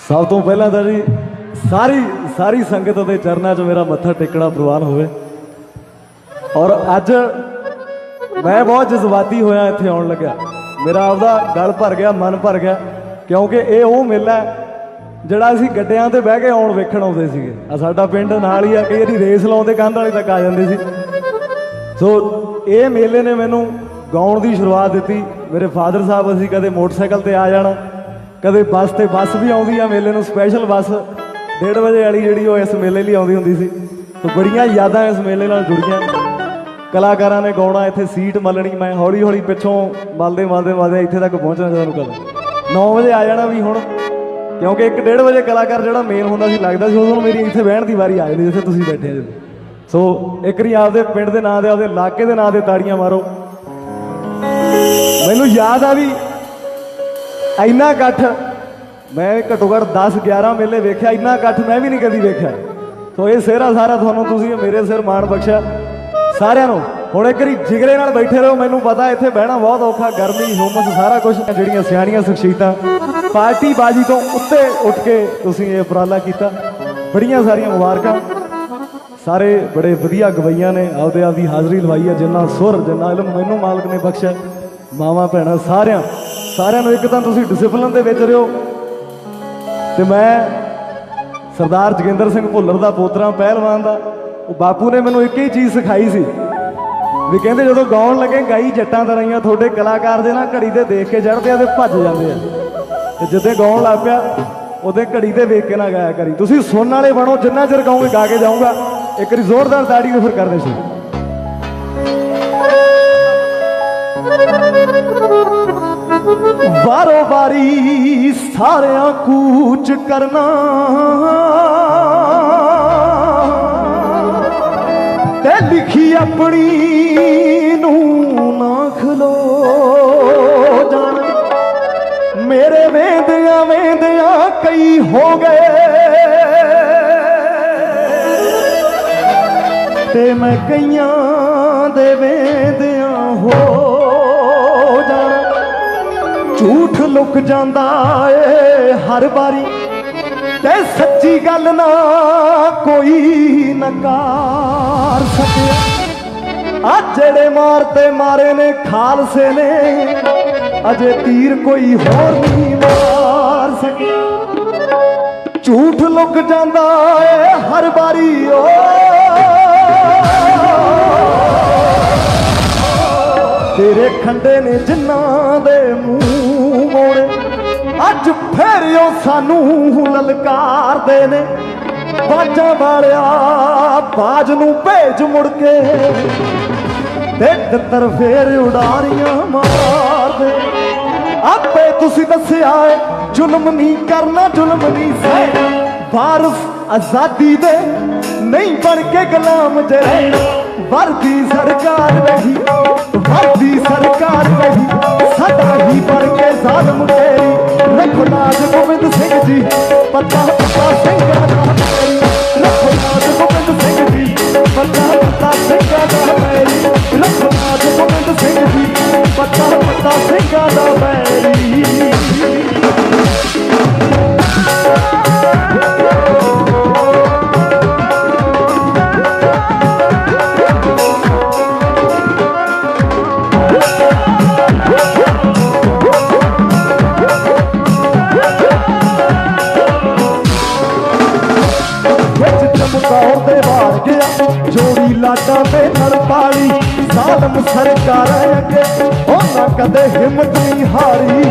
सब तो पहला तो जी सारी संगत के चरणों च मेरा मत्था टेकना प्रवान होवे। और अज मैं बहुत जज्बाती होया इत्थे आउण लग्या, मेरा आपदा गल भर गया, मन भर गया, क्योंकि ये वो मेला है जिहड़ा असीं गड्डियां ते बह के आउण वेखण आउंदे सीगे। साडा पिंड नाल ही आ, कई वारी रेस लाउंदे कंध वाले तक आ जांदे सी। सो ये मेले ने मैनू गाउण की शुरुआत दी। मेरे फादर साहब असीं कदे मोटरसाइकिल ते आ जाना, कदे बस ते बस भी आउंदी आ मेले नूं, स्पैशल बस 1:30 बजे वाली जिहड़ी वो इस मेले लई आउंदी हुंदी सी। तो बड़ियां यादां इस मेले नाल जुड़ियां। कलाकारां ने गाउणा, इत्थे सीट मलनी, मैं हौली हौली पिछों मलदे मलदे मलदे इत्थे तक पहुंचना। तुहानूं कल 9 बजे आ जाना भी हुण, क्योंकि 1:30 बजे कलाकार जिहड़ा मेन हुंदा सी लगदा सी उदों मेरी इत्थे बहण दी वारी आ जांदी जिੱਥੇ तुसीं बैठे हो। सो एक वारी आपदे पिंड दे नां दे, आपदे इलाके दे नां दे ताड़ियां मारो। मैनूं याद आ भी इन्ना इकट्ठ मैं घट्टो घट्ट 10-11 मेले वेख्या, इन्ना इकट्ठ मैं भी नहीं कभी वेख्या। तो ये सेहरा सारा तुहानूं, तुसीं मेरे सिर माण बख्शिया सारिਆਂ ਨੂੰ। ਹੁਣ एक वारी जिगरे नाल बैठे रहो। मैनूं पता इत्थे बहना बहुत औखा, गर्मी हुमस सारा कुछ। ਜਿਹੜੀਆਂ ਸਿਆਣੀਆਂ शख्सियतां पार्टी बाजी तो उत्ते उठ के तुसीं ये उपराला कीता, बड़ियां सारियां मुबारकां। सारे बड़े वधिया गवैया ने आपदे आप दी हाज़री लवाई है। जिन्ना सुर जिन्ना इलम मैनूं मालक ने बख्शिया, मावां भैणां सारिਆਂ ਨੂੰ। एक तां तुसीं डिसिपलिन दे विच रहो। ते मैं सरदार जोगिंदर सिंह भुल्लर दा पोतरा पहलवान दा, बापू ने मैनूं एक ही चीज़ सिखाई सी भी कहते जो गाउण लगे गाई जट्टां तराइयां, थोड़े कलाकार दे ना घड़ी ते देख के चढ़ते आ ते भज जाते हैं। जिद्दे गाउण लग पिया उदे घड़ी ते वेख के ना गाया करी। तुसीं सुनने वाले बनो, जिन्ना चिर गाऊंगे गा के जाऊँगा। एक बारी जोरदार ताड़ी तो फिर करने शुरू। बारो बारी सारियां कूच करना ते लिखी अपनी नूं ना खलो जाना। मेरे वेंदियां वेंदियां कई हो गए ते मैं कईयां दे वेंदियां हो जाना। झूठ लुक जांदा ए हर बारी ते सच्ची गल ना कोई नकार सकिया। आ जेड़े मारते मारे ने खालसे ने, अजे तीर कोई होर नहीं मार सकिया। झूठ लुक जांदा ए हर बारी ओ तेरे खंडे ने जिन्हां दे मूंह मोड़े, अज फिर ओ सानू ललकार दे ने। बाजा वालिया बाज नू भेज मुड़ के ते तितर फेर उड़ारियां मार दे। आपे तुसी दस्सिया है जुल्म नहीं करना, जुल्म नहीं सहना। वारिस आजादी दे नहीं बन के गुलाम जे रहना। वर्दी सरकार रही, वर्दी सरकार रही, सदा ही बन के जालिम तेरी। रखो लाज गोबिंद सिंह जी, पता पता सिंह रखो लाज गोबिंद सिंह जी, पता पता सिंह दा बैरी। रखो लाज गोबिंद सिंह जी, पता पता सिंह दा बैरी। लोकां दे नाल पाली ज़ालिम सरकारां अगे उन्हां कदे हिम्मत नहीं हारी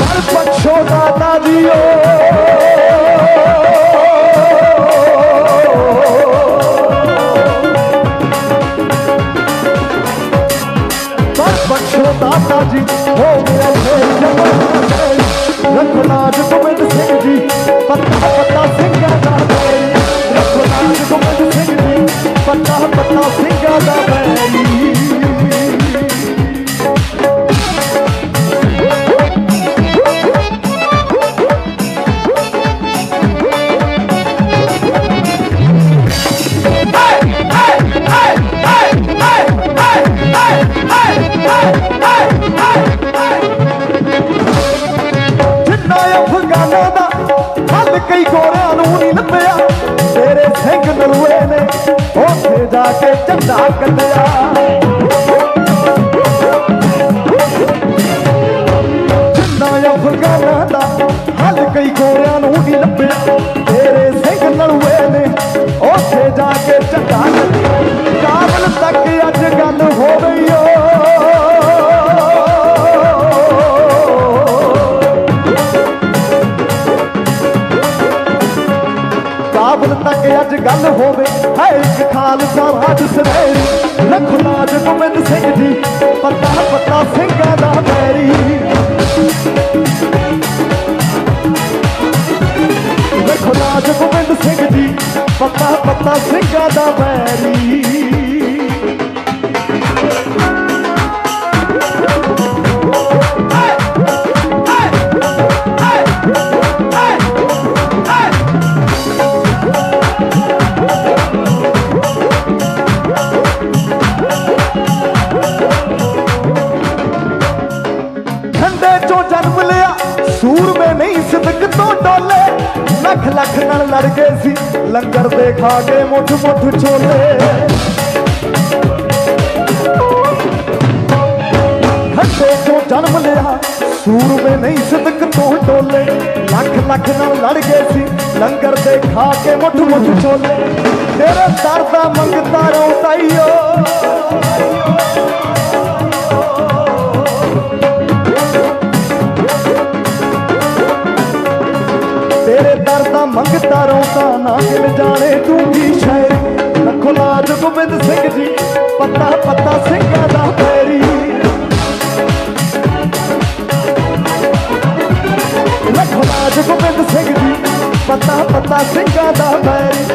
पर बख्शो दाता जीओ दाता जी हो गया रघुनाथ गोबिंद सिंह जी पत्ता पत्ता सिंगा दा बैरी रघुनाथ गोबिंद सिंह जी पत्ता पत्ता सिंगा दा बैरी कई गोरियां नूं नहीं लभया तेरे सिंह नलूए ने उत्थे जाके झंडा कढिया जिन्ना अफगाना दा हल कई गोरियां नूं नहीं लभया तेरे सिंह नलूए ने उत्थे जाके झंडा कढिया काबल तक अज गल हो गई काबल तक अज गल होवे है एक खालसा राज सवेरी रघुनाथ गोबिंद सिंह जी पत्ता पत्ता सिंगां दा बैरी रघुनाथ गोबिंद सिंह जी पत्ता पत्ता सिंगां दा बैरी सूरमे नहीं सिदक तो डोले लख लख नाल लड़ गए सी लंगर दे खा के मुठ मुठ छोले खंडे चो जन्म लिया सूरमे नहीं सिदक तो डोले लख लख नाल लड़ गए सी लंगर दे खा के मुठ मुठ छोले तेरे दर दा मंगता रोताईओ तेरे दर दा मंगता रोता ना गिल जाने तू की शायर रघुनाथ गोबिंद सिंह जी पत्ता पत्ता सिंगां दा बैरी रघुनाथ गोबिंद सिंह जी पत्ता पत्ता सिंगां दा बैरी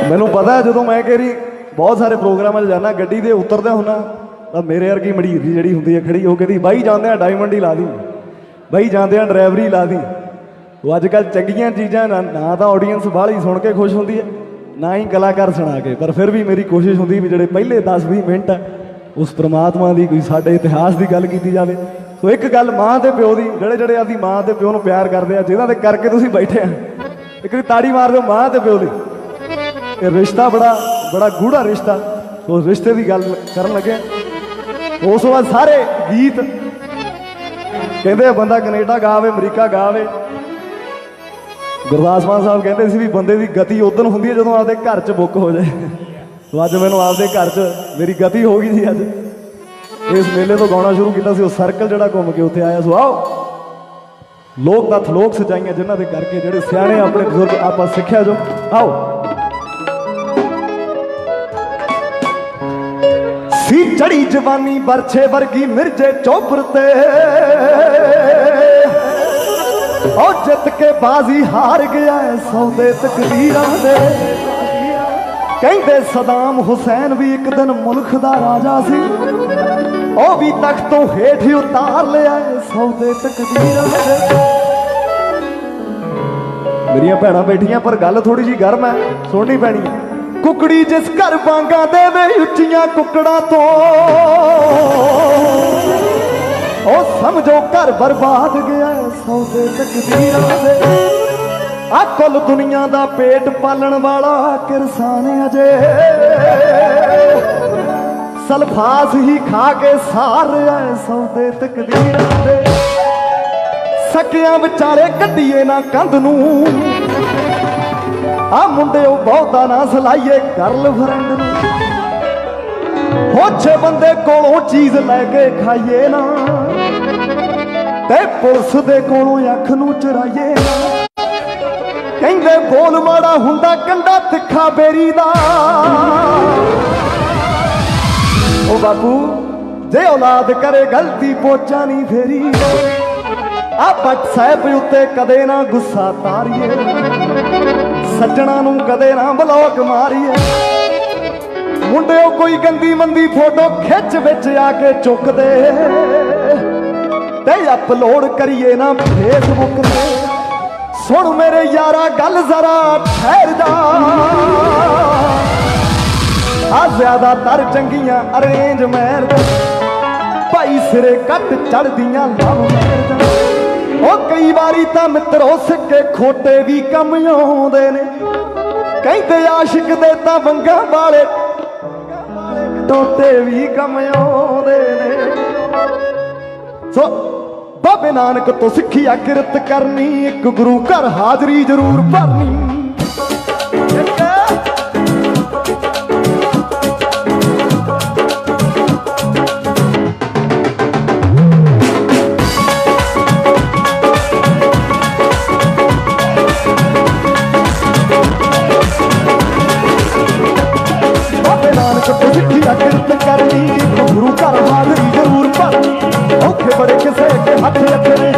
मैनू पता है जो मैं कह रही बहुत सारे प्रोग्राम जाना गड्डी दे उतरदा होना तो मेरे वर्गी मड़ीर जी जी होंगी है खड़ी वो कहती बाई जाते diamond he La the by जाते ड्राइवरी ला दी वो अजकल चंगियां चीज़ां ना तो ऑडियंस बाहली सुन के खुश होंगी है ना ही कलाकार सुना के पर फिर भी मेरी कोशिश होंगी भी जोड़े पहले 10-20 मिनट उस परमात्मा की कोई साडे इतिहास की गल की जाए तो एक गल माँ के प्यो की जोड़े जोड़े आपकी माँ के प्यो को प्यार करते हैं जिन्होंने करके तुम बैठे हैं एक ताड़ी मार दो माँ के प्यो की रिश्ता बड़ा बड़ा गूढ़ा रिश्ता तो रिश्ते की गल कर लगे उस बाद सारे गीत कहते बंदा कनेडा गावे अमरीका गावे गुरदास मान साहब कहते सी भी बंदे की गति उदन होंगी है जो आपके घर च बुक हो जाए तो अज मैंने आपके घर च मेरी गति हो गई थी अज इस मेले तो गाना शुरू किया सर्कल जोड़ा घूम के उत्थे आया सो आओ लोक तथ लोक सच्चाइयां जिन्हों के करके जोड़े सियाने अपने बुजुर्ग आप सिक्ख्या जो आओ सी चढ़ी जवानी बरछे वर्गी मिर्जे चौपर ते और जित के बाजी हार गया है सौदे तकदीरां दे कहते सदाम हुसैन भी एक दिन मुल्क दा राजा सी ओ भी तख्तों हेठ उतार लिया है सौदे तकदीरां दे मेरिया भैणां बैठियां पर गल थोड़ी जी गर्म है सुननी पैनी है कुकड़ी जिस घर बांगा देवे उच्चियां कुकड़ा तो ओ समझो घर बर्बाद गया सौदे तकदीरां दे। आ कुल दुनिया दा पेट पालन वाला किरसान अजे सल्फास ही खा के सार रहा सौदे तकदीरां दे। सकियां विचारे कड्डीए ना कंध नूं आ मुंडे बहुता ना सलाइए गर्लफ्रेंड होछे बंदे कोलों चीज लैके खाइए ना ते पुलिस दे कोलों अख नूं चराइए ना। कहंदे बोल माड़ा हुंदा कंडा तिखा बेरी दा। ओ बापू जे औलाद करे गलती पोचा नहीं फेरी आ WhatsApp उत्ते कदे ना गुस्सा तारीए सज्जणा नूं कदे ना ब्लॉक मारीए। मुंडे कोई गंदी मंदी फोटो खिच विच आके चुक दे ते अपलोड करिए ना फेसबुक ते। सुन मेरे यारा गल जरा ठहर जा आ ज्यादातर चंगियां अरेंज मैरिज भाई सिरे कट चढ़दियां लव मैरिज। ओ कई बारी तां मित्रो सिक्के खोटे भी कम आउंदे ने कहंदे आशिक दे तां वंगां वाले टोटे भी कम आउंदे ने। सो बाबे नानक तो सिक्खिया किरत करनी एक गुरु घर हाजरी जरूर भरनी। गुरु घर हाजरी जरूर भरनी। औखे बड़े किसे के हथ रखने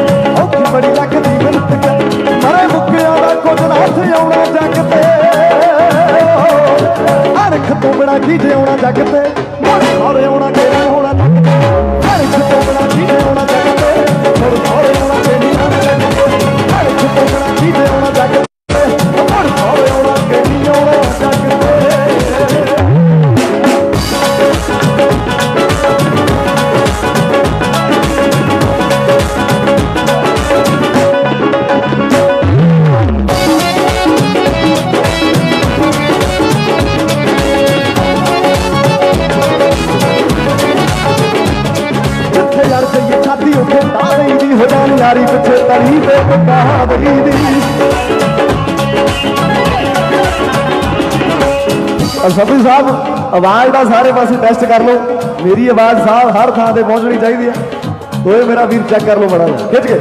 औखी बड़ी लगदी मिन्नत कर मरे मुक्कियां दा कुछ हथ आउणा जग ते। अरख तो बिना की जिउणा जग ते मुड़ सौरे आउणा के नहीं होना जग ते। अरख तो बिना की जिउणा जग ते मुड़ सौरे आउणा के नहीं होना जग ते। अरख तो बिना की जिउणा जग ते मुड़ सौरे आउणा के नहीं होना जग ते। यारी पिछे तली पे सभी साहब आवाज का सारे पास टेस्ट कर लो। मेरी आवाज साहब हर थां ते पहुंचनी चाहिए तो ये मेरा वीर चेक कर लो बड़ा खिंच के।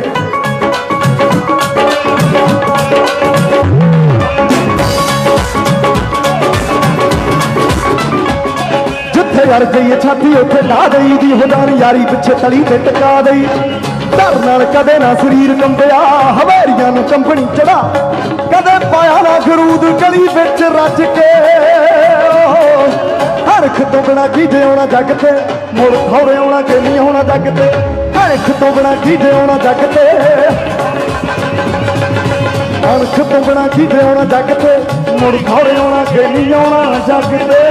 जिथे यार जाइए छाती उथे ला दई दी हो जानी यारी पिछे तली ते टका दई। डर नाल कदे ना शरीर कंबिया हवेरियां नूं कंबनी चढ़ा कदे पाया ना खरूद गली विच रज के। हरख तो बिना की जिउणा जग ते मुड़ खौरे आउणा के नहीं होना जग ते। हरख तो बिना की जिउणा जग ते हरख तो बिना की जिउणा जग ते मुड़ खौरे आउणा के नहीं आउणा जग ते।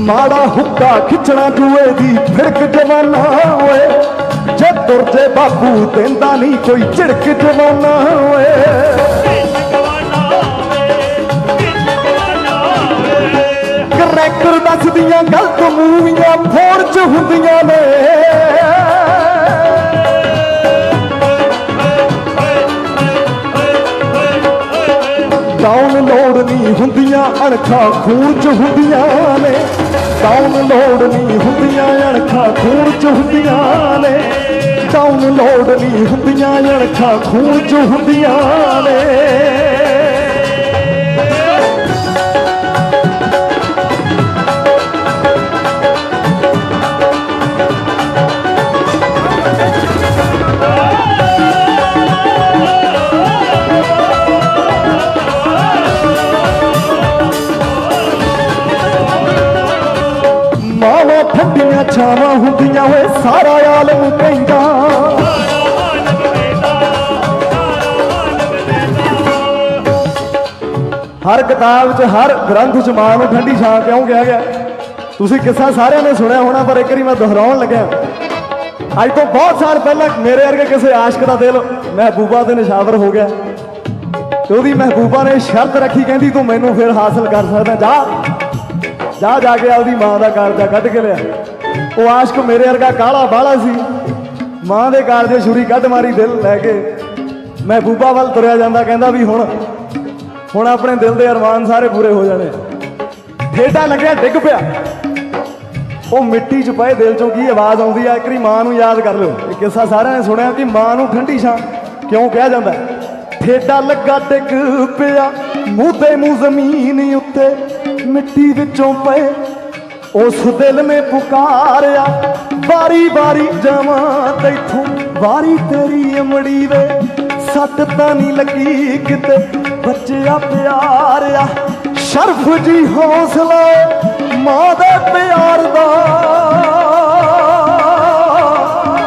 माड़ा हुक्का खिचना जुए दी फिरक जवाना होए जे तुरजे बाबू देंदा नहीं कोई झिड़क जवाना होए। करैक्टर दसदियां गलत मूवियां फोन च हुंदियां ने डाउनलोड नहीं हुंदियां अणखा खून च हुंदियां ने। डाउनलोड नहीं हुंदियां अणखा खून च हुंदियां ने। डाउनलोड नहीं हुंदियां अणखा खून च हुंदियां ने। दुखियां होए सारा आलम कहंदा हर किताब च हर ग्रंथ च मां नूं ठंडी छां क्यों कहा गया तुसीं किस्सा सारिਆਂ ने सुनिया होना पर एक बारी मैं दोहराउण लग्या अज तो बहुत साल पहले मेरे वर्गे किसी आशिक का दिल महबूबा ते निशावर हो गया तो ਉਹਦੀ महबूबा ने शर्त रखी कहती तू मैनू फिर हासिल कर सकदा जा जाके आपदी मां का कालजा कढ़ के लिया वो आशिक मेरे वर्गा काला बाला सी मां के कालजे छुरी कढ़ मारी दिल लैके महबूबा वाल तुरया जांदा कहंदा भी हुण अपने दिल के अरमान सारे पूरे हो जाने ठेडा लग्या डिग पिया वो मिट्टी च पए दिल चों की आवाज़ आउंदी है एक बारी मां नूं याद कर लो ये किस्सा सारिਆਂ ने सुनिया कि मां नूं ठंडी छां क्यों कहा जाता है ठेडा लगा डिग पिया मूंह ते मूंह जमीन उत्ते मिट्टी विचों पए उस दिल ने पुकारिया बारी बारी जावां तैथों बारी तेरी अमड़ी वे सट तां नहीं लगी किते बच्चा प्यारिया शर्फ जी हौसला मां दे प्यार दा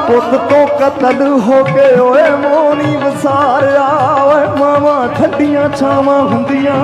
पुत तो कतल हो के ओए मोनी वसारिया ओए मावां ठंडियां छावां हुंदियां